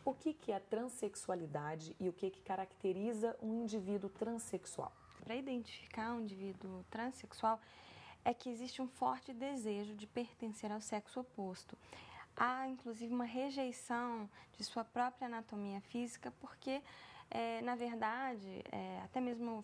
O que é transexualidade e o que caracteriza um indivíduo transexual? Para identificar um indivíduo transexual é que existe um forte desejo de pertencer ao sexo oposto. Há, inclusive, uma rejeição de sua própria anatomia física, porque, na verdade, até mesmo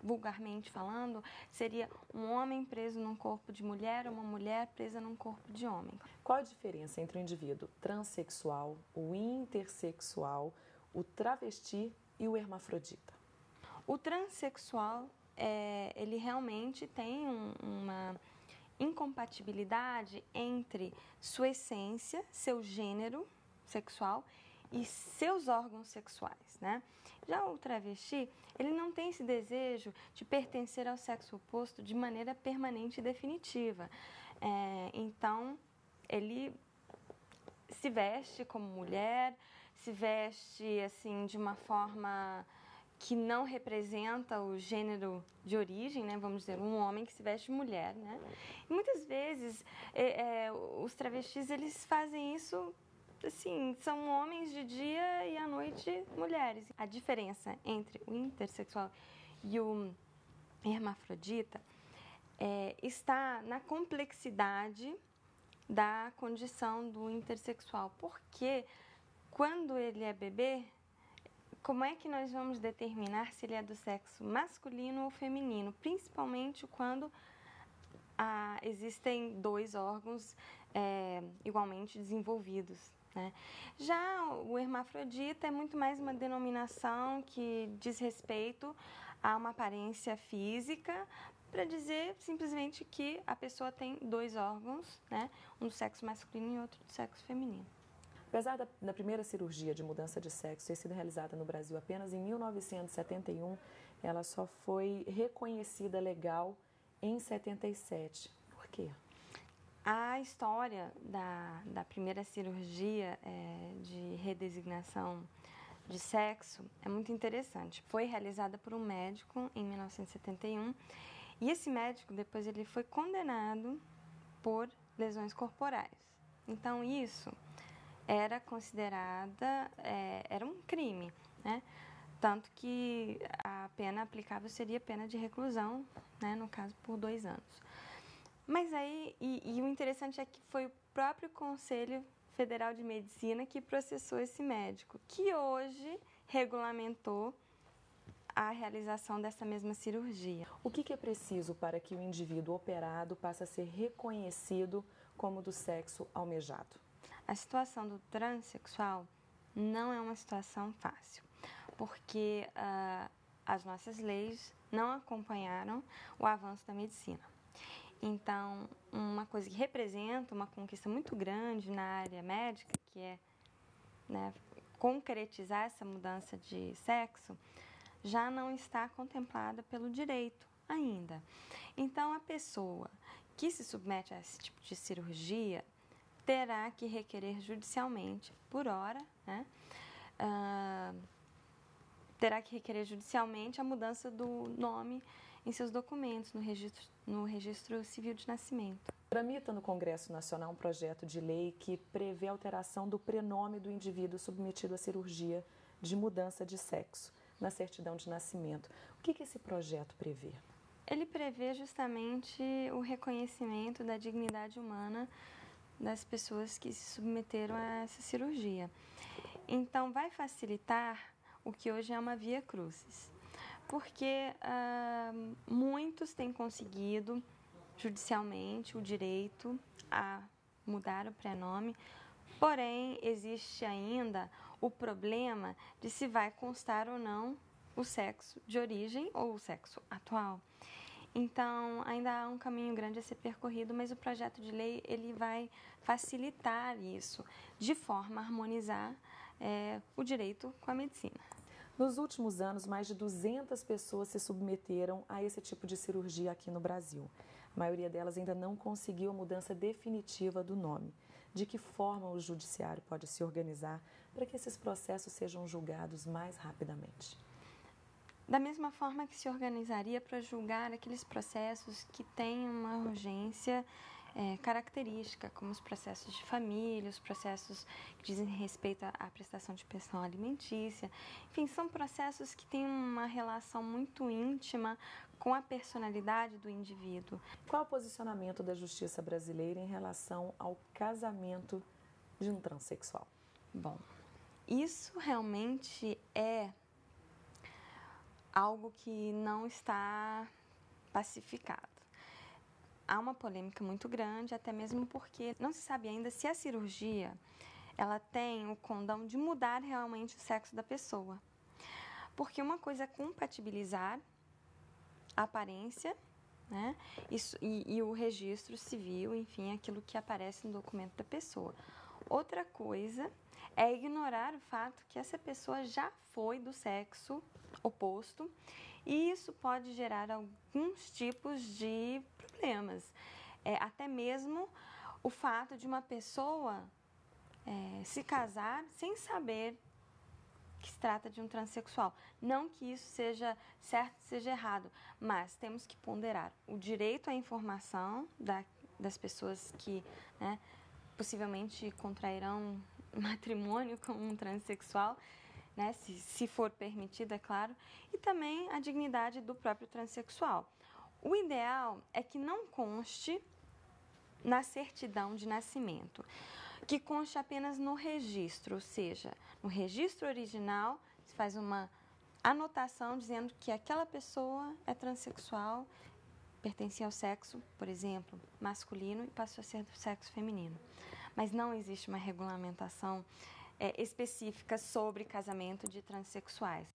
vulgarmente falando, seria um homem preso num corpo de mulher ou uma mulher presa num corpo de homem. Qual a diferença entre o indivíduo transexual, o intersexual, o travesti e o hermafrodita? O transexual, ele realmente tem uma incompatibilidade entre sua essência, seu gênero sexual e seus órgãos sexuais, né? Já o travesti, ele não tem esse desejo de pertencer ao sexo oposto de maneira permanente e definitiva. Então, ele se veste como mulher, se veste assim de uma forma que não representa o gênero de origem, né? Vamos dizer, um homem que se veste mulher, né? E muitas vezes os travestis eles fazem isso assim, são homens de dia e à noite mulheres. A diferença entre o intersexual e o hermafrodita está na complexidade da condição do intersexual, porque quando ele é bebê, como é que nós vamos determinar se ele é do sexo masculino ou feminino, principalmente quando existem dois órgãos igualmente desenvolvidos, né? Já o hermafrodita é muito mais uma denominação que diz respeito a uma aparência física, para dizer simplesmente que a pessoa tem dois órgãos, né? Um do sexo masculino e outro do sexo feminino. Apesar da primeira cirurgia de mudança de sexo ter sido realizada no Brasil apenas em 1971, ela só foi reconhecida legal em 77. Por quê? A história da primeira cirurgia de redesignação de sexo é muito interessante. Foi realizada por um médico em 1971 e esse médico depois ele foi condenado por lesões corporais. Então isso era considerada, era um crime, né? Tanto que a pena aplicável seria pena de reclusão, né? No caso por 2 anos. Mas aí, e o interessante é que foi o próprio Conselho Federal de Medicina que processou esse médico, que hoje regulamentou a realização dessa mesma cirurgia. O que é preciso para que o indivíduo operado passe a ser reconhecido como do sexo almejado? A situação do transexual não é uma situação fácil, porque as nossas leis não acompanharam o avanço da medicina. Então, uma coisa que representa uma conquista muito grande na área médica, que é, né, concretizar essa mudança de sexo, já não está contemplada pelo direito ainda. Então, a pessoa que se submete a esse tipo de cirurgia terá que requerer judicialmente, por hora, né, terá que requerer judicialmente a mudança do nome em seus documentos, no registro civil de nascimento. Tramita no Congresso Nacional um projeto de lei que prevê alteração do prenome do indivíduo submetido à cirurgia de mudança de sexo na certidão de nascimento. O que esse projeto prevê? Ele prevê justamente o reconhecimento da dignidade humana das pessoas que se submeteram a essa cirurgia. Então, vai facilitar o que hoje é uma via crucis, porque muitos têm conseguido judicialmente o direito a mudar o prenome, porém existe ainda o problema de se vai constar ou não o sexo de origem ou o sexo atual. Então, ainda há um caminho grande a ser percorrido, mas o projeto de lei ele vai facilitar isso, de forma a harmonizar o direito com a medicina. Nos últimos anos, mais de 200 pessoas se submeteram a esse tipo de cirurgia aqui no Brasil. A maioria delas ainda não conseguiu a mudança definitiva do nome. De que forma o judiciário pode se organizar para que esses processos sejam julgados mais rapidamente? Da mesma forma que se organizaria para julgar aqueles processos que têm uma urgência característica, como os processos de família, os processos que dizem respeito à prestação de pensão alimentícia. Enfim, são processos que têm uma relação muito íntima com a personalidade do indivíduo. Qual o posicionamento da justiça brasileira em relação ao casamento de um transexual? Bom, isso realmente é algo que não está pacificado. Há uma polêmica muito grande, até mesmo porque não se sabe ainda se a cirurgia ela tem o condão de mudar realmente o sexo da pessoa. Porque uma coisa é compatibilizar a aparência, né? E o registro civil, enfim, aquilo que aparece no documento da pessoa. Outra coisa é ignorar o fato que essa pessoa já foi do sexo oposto e isso pode gerar alguns tipos de problemas. Até mesmo o fato de uma pessoa se casar sem saber que se trata de um transexual. Não que isso seja certo, seja errado, mas temos que ponderar o direito à informação das pessoas que, né, possivelmente contrairão matrimônio com um transexual, né, se for permitido, é claro, e também a dignidade do próprio transexual. O ideal é que não conste na certidão de nascimento, que conste apenas no registro, ou seja, no registro original se faz uma anotação dizendo que aquela pessoa é transexual, pertencia ao sexo, por exemplo, masculino e passou a ser do sexo feminino. Mas não existe uma regulamentação específica sobre casamento de transexuais.